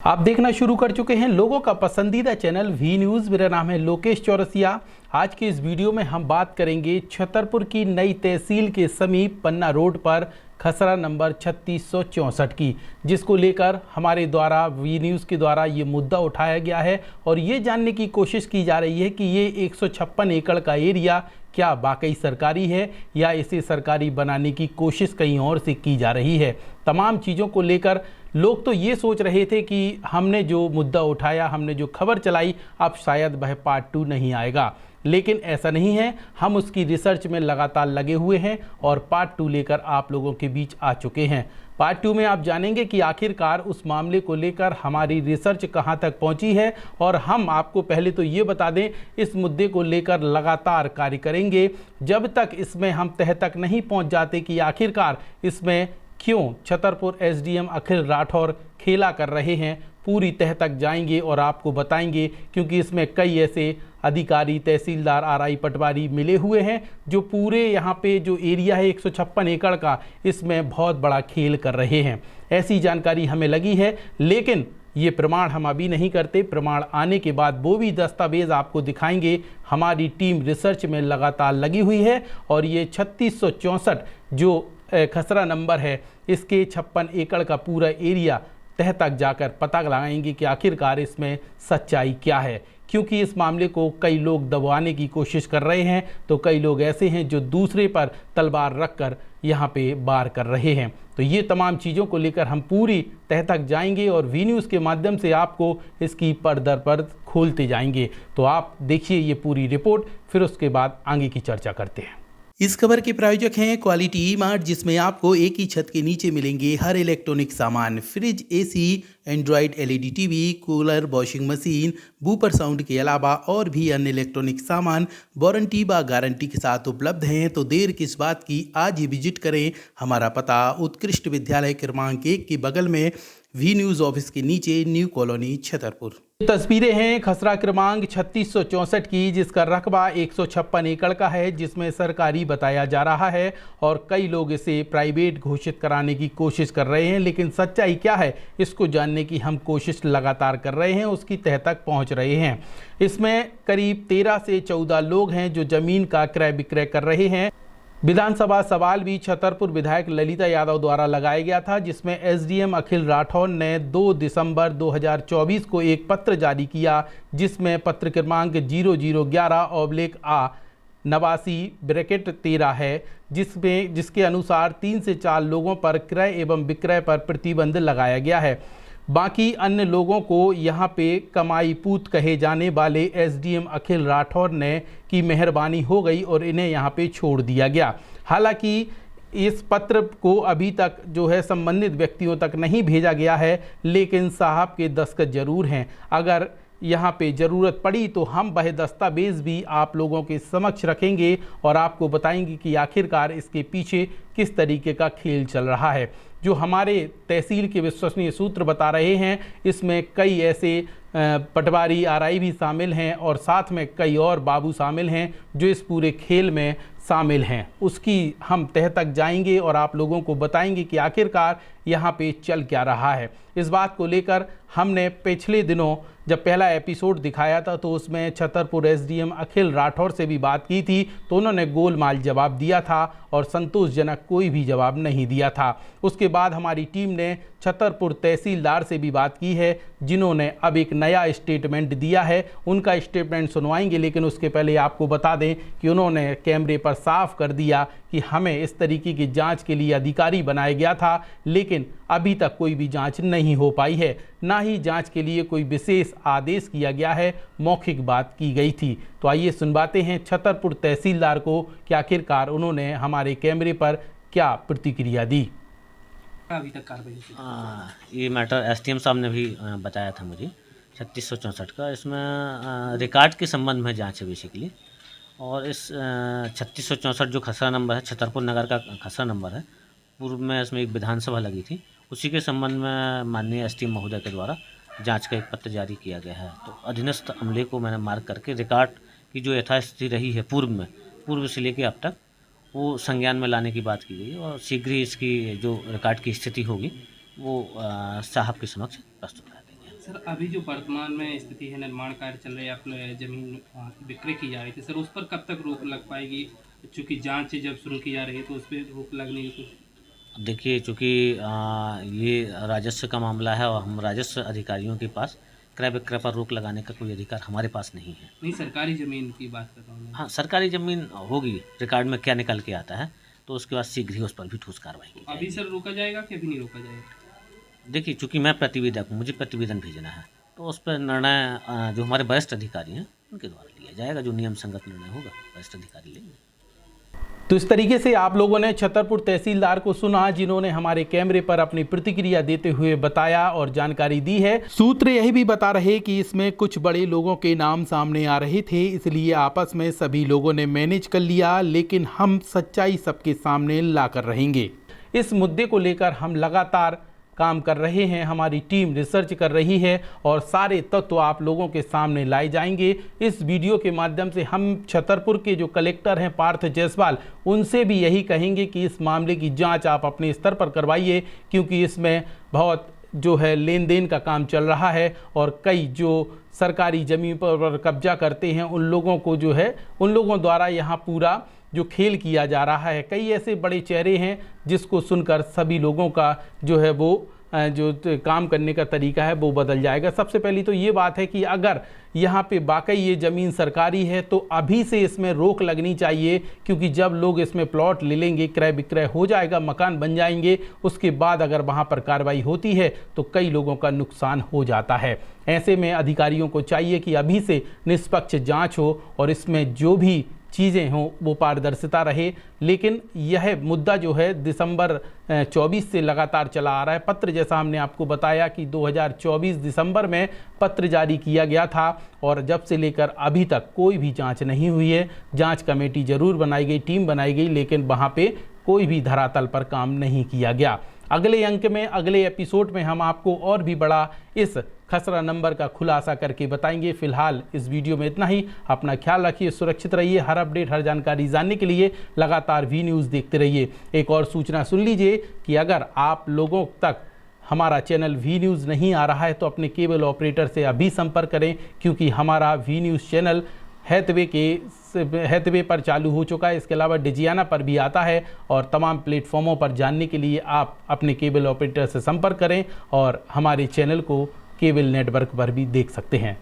आप देखना शुरू कर चुके हैं लोगों का पसंदीदा चैनल वी न्यूज़। मेरा नाम है लोकेश चौरसिया। आज के इस वीडियो में हम बात करेंगे छतरपुर की नई तहसील के समीप पन्ना रोड पर खसरा नंबर 3664 की, जिसको लेकर हमारे द्वारा वी न्यूज़ के द्वारा ये मुद्दा उठाया गया है और ये जानने की कोशिश की जा रही है कि ये 156 एकड़ का एरिया क्या वाकई सरकारी है या इसे सरकारी बनाने की कोशिश कहीं और से की जा रही है। तमाम चीज़ों को लेकर लोग तो ये सोच रहे थे कि हमने जो मुद्दा उठाया, हमने जो खबर चलाई, अब शायद वह पार्ट 2 नहीं आएगा, लेकिन ऐसा नहीं है। हम उसकी रिसर्च में लगातार लगे हुए हैं और पार्ट 2 लेकर आप लोगों के बीच आ चुके हैं। पार्ट 2 में आप जानेंगे कि आखिरकार उस मामले को लेकर हमारी रिसर्च कहां तक पहुंची है और हम आपको पहले तो ये बता दें, इस मुद्दे को लेकर लगातार कार्य करेंगे जब तक इसमें हम तह तक नहीं पहुंच जाते कि आखिरकार इसमें क्यों छतरपुर एसडीएम अखिल राठौर खेला कर रहे हैं। पूरी तह तक जाएंगे और आपको बताएंगे, क्योंकि इसमें कई ऐसे अधिकारी, तहसीलदार, आरआई, पटवारी मिले हुए हैं जो पूरे यहाँ पे जो एरिया है 156 एकड़ का, इसमें बहुत बड़ा खेल कर रहे हैं। ऐसी जानकारी हमें लगी है, लेकिन ये प्रमाण हम अभी नहीं करते। प्रमाण आने के बाद वो भी दस्तावेज आपको दिखाएंगे। हमारी टीम रिसर्च में लगातार लगी हुई है और ये 3664 जो खसरा नंबर है, इसके 56 एकड़ का पूरा एरिया तह तक जाकर पता लगाएंगे कि आखिरकार इसमें सच्चाई क्या है। क्योंकि इस मामले को कई लोग दबाने की कोशिश कर रहे हैं, तो कई लोग ऐसे हैं जो दूसरे पर तलवार रखकर यहाँ पे वार कर रहे हैं। तो ये तमाम चीज़ों को लेकर हम पूरी तह तक जाएंगे और वी न्यूज़ के माध्यम से आपको इसकी पर दर पर खोलते जाएंगे। तो आप देखिए ये पूरी रिपोर्ट, फिर उसके बाद आगे की चर्चा करते हैं। इस खबर के प्रायोजक हैं क्वालिटी ई-मार्ट, जिसमें आपको एक ही छत के नीचे मिलेंगे हर इलेक्ट्रॉनिक सामान, fridge, AC, android LED TV, cooler, washing machine, woofer sound के अलावा और भी अन्य इलेक्ट्रॉनिक सामान वारंटी व गारंटी के साथ उपलब्ध हैं। तो देर किस बात की, आज ही विजिट करें। हमारा पता उत्कृष्ट विद्यालय क्रमांक 1 के बगल में, वी न्यूज़ ऑफिस के नीचे, न्यू कॉलोनी, छतरपुर। तस्वीरें हैं खसरा क्रमांक 3664 की, जिसका रकबा 156 एकड़ का है, जिसमें सरकारी बताया जा रहा है और कई लोग इसे प्राइवेट घोषित कराने की कोशिश कर रहे हैं। लेकिन सच्चाई क्या है, इसको जानने की हम कोशिश लगातार कर रहे हैं, उसकी तह तक पहुंच रहे हैं। इसमें करीब 13 से 14 लोग हैं जो जमीन का क्रय विक्रय कर रहे हैं। विधानसभा सवाल भी छतरपुर विधायक ललिता यादव द्वारा लगाया गया था, जिसमें एसडीएम अखिल राठौर ने 2 दिसंबर 2024 को एक पत्र जारी किया, जिसमें पत्र क्रमांक 0011/A 89-13 है, जिसके अनुसार 3 से 4 लोगों पर क्रय एवं विक्रय पर प्रतिबंध लगाया गया है। बाकी अन्य लोगों को यहाँ पे कमाई पूत कहे जाने वाले एसडीएम अखिल राठौर ने की मेहरबानी हो गई और इन्हें यहाँ पे छोड़ दिया गया। हालांकि इस पत्र को अभी तक जो है संबंधित व्यक्तियों तक नहीं भेजा गया है, लेकिन साहब के दस्तखत जरूर हैं। अगर यहाँ पे ज़रूरत पड़ी तो हम वह दस्तावेज़ भी आप लोगों के समक्ष रखेंगे और आपको बताएंगे कि आखिरकार इसके पीछे किस तरीके का खेल चल रहा है। जो हमारे तहसील के विश्वसनीय सूत्र बता रहे हैं, इसमें कई ऐसे पटवारी, आरआई भी शामिल हैं और साथ में कई और बाबू शामिल हैं जो इस पूरे खेल में शामिल हैं। उसकी हम तह तक जाएंगे और आप लोगों को बताएंगे कि आखिरकार यहाँ पे चल क्या रहा है। इस बात को लेकर हमने पिछले दिनों जब पहला एपिसोड दिखाया था, तो उसमें छतरपुर एसडीएम अखिल राठौर से भी बात की थी, तो उन्होंने गोलमाल जवाब दिया था और संतोषजनक कोई भी जवाब नहीं दिया था। उसके बाद हमारी टीम ने छतरपुर तहसीलदार से भी बात की है, जिन्होंने अब एक नया स्टेटमेंट दिया है। उनका स्टेटमेंट सुनवाएंगे, लेकिन उसके पहले आपको बता दें कि उन्होंने कैमरे पर साफ कर दिया कि हमें इस तरीके की जांच के लिए अधिकारी बनाया गया था, लेकिन अभी तक कोई भी जांच नहीं हो पाई है, ना ही जांच के लिए कोई विशेष आदेश किया गया है, मौखिक बात की गई थी। तो आइए सुनवाते हैं छतरपुर तहसीलदार को कि आखिरकार उन्होंने हमारे कैमरे पर क्या प्रतिक्रिया दी। अभी तक कार्रवाई ये मैटर एसडीएम साहब ने भी बताया था मुझे 3664 का। इसमें रिकॉर्ड के संबंध में जांच है बेसिकली, और इस 3664 जो खसरा नंबर है, छतरपुर नगर का खसरा नंबर है, पूर्व में इसमें एक विधानसभा लगी थी, उसी के संबंध में माननीय एसडीएम महोदय के द्वारा जांच का एक पत्र जारी किया गया है। तो अधीनस्थ अमले को मैंने मार्क करके रिकॉर्ड की जो यथास्थिति रही है पूर्व से लेकर अब तक, वो संज्ञान में लाने की बात की गई है और शीघ्र ही इसकी जो रिकॉर्ड की स्थिति होगी वो साहब के समक्ष प्रस्तुत कर देंगे। सर अभी जो वर्तमान में स्थिति है, निर्माण कार्य चल रहे हैं, अपने जमीन विक्रय की जा रही थी सर, उस पर कब तक रोक लग पाएगी? चूँकि जांच जब शुरू की जा रही है तो उस पर रोक लगने की कुछ? देखिए, चूँकि ये राजस्व का मामला है और हम राजस्व अधिकारियों के पास क्रय विक्रय पर रोक लगाने का कोई अधिकार हमारे पास नहीं है। नहीं, सरकारी ज़मीन की बात कर रहा हूँ मैं। हाँ, सरकारी ज़मीन होगी, रिकॉर्ड में क्या निकल के आता है तो उसके बाद शीघ्र ही उस पर भी ठोस कार्रवाई की जाएगी। अभी सर रोका जाएगा कि अभी नहीं रोका जाएगा? देखिए, चूँकि मैं प्रतिवेदक हूँ, मुझे प्रतिवेदन भेजना है, तो उस पर निर्णय जो हमारे वरिष्ठ अधिकारी हैं उनके द्वारा लिया जाएगा। जो नियम संगत निर्णय होगा वरिष्ठ अधिकारी लेंगे। तो इस तरीके से आप लोगों ने छतरपुर तहसीलदार को सुना, जिन्होंने हमारे कैमरे पर अपनी प्रतिक्रिया देते हुए बताया और जानकारी दी है। सूत्र यही भी बता रहे कि इसमें कुछ बड़े लोगों के नाम सामने आ रहे थे, इसलिए आपस में सभी लोगों ने मैनेज कर लिया, लेकिन हम सच्चाई सबके सामने लाकर रहेंगे। इस मुद्दे को लेकर हम लगातार काम कर रहे हैं, हमारी टीम रिसर्च कर रही है और सारे तत्व आप लोगों के सामने लाए जाएंगे। इस वीडियो के माध्यम से हम छतरपुर के जो कलेक्टर हैं पार्थ जायसवाल, उनसे भी यही कहेंगे कि इस मामले की जांच आप अपने स्तर पर करवाइए, क्योंकि इसमें बहुत जो है लेन देन का काम चल रहा है और कई जो सरकारी ज़मीन पर कब्जा करते हैं उन लोगों को जो है उन लोगों द्वारा यहाँ पूरा जो खेल किया जा रहा है। कई ऐसे बड़े चेहरे हैं जिसको सुनकर सभी लोगों का जो है वो जो काम करने का तरीका है वो बदल जाएगा। सबसे पहली तो ये बात है कि अगर यहाँ पे वाकई ये ज़मीन सरकारी है तो अभी से इसमें रोक लगनी चाहिए, क्योंकि जब लोग इसमें प्लॉट ले लेंगे, क्रय विक्रय हो जाएगा, मकान बन जाएंगे, उसके बाद अगर वहाँ पर कार्रवाई होती है तो कई लोगों का नुकसान हो जाता है। ऐसे में अधिकारियों को चाहिए कि अभी से निष्पक्ष जाँच हो और इसमें जो भी चीज़ें हों वो पारदर्शिता रहे। लेकिन यह मुद्दा जो है दिसंबर 24 से लगातार चला आ रहा है। पत्र जैसा हमने आपको बताया कि 2024 दिसंबर में पत्र जारी किया गया था और जब से लेकर अभी तक कोई भी जांच नहीं हुई है। जांच कमेटी ज़रूर बनाई गई, टीम बनाई गई, लेकिन वहाँ पे कोई भी धरातल पर काम नहीं किया गया। अगले अंक में, अगले एपिसोड में हम आपको और भी बड़ा इस खसरा नंबर का खुलासा करके बताएंगे। फिलहाल इस वीडियो में इतना ही। अपना ख्याल रखिए, सुरक्षित रहिए। हर अपडेट, हर जानकारी जानने के लिए लगातार वी न्यूज़ देखते रहिए। एक और सूचना सुन लीजिए कि अगर आप लोगों तक हमारा चैनल वी न्यूज़ नहीं आ रहा है तो अपने केबल ऑपरेटर से अभी संपर्क करें, क्योंकि हमारा वी न्यूज़ चैनल हैथवे पर चालू हो चुका है। इसके अलावा डिजियाना पर भी आता है और तमाम प्लेटफॉर्मों पर जानने के लिए आप अपने केबल ऑपरेटर से संपर्क करें और हमारे चैनल को केबल नेटवर्क पर भी देख सकते हैं।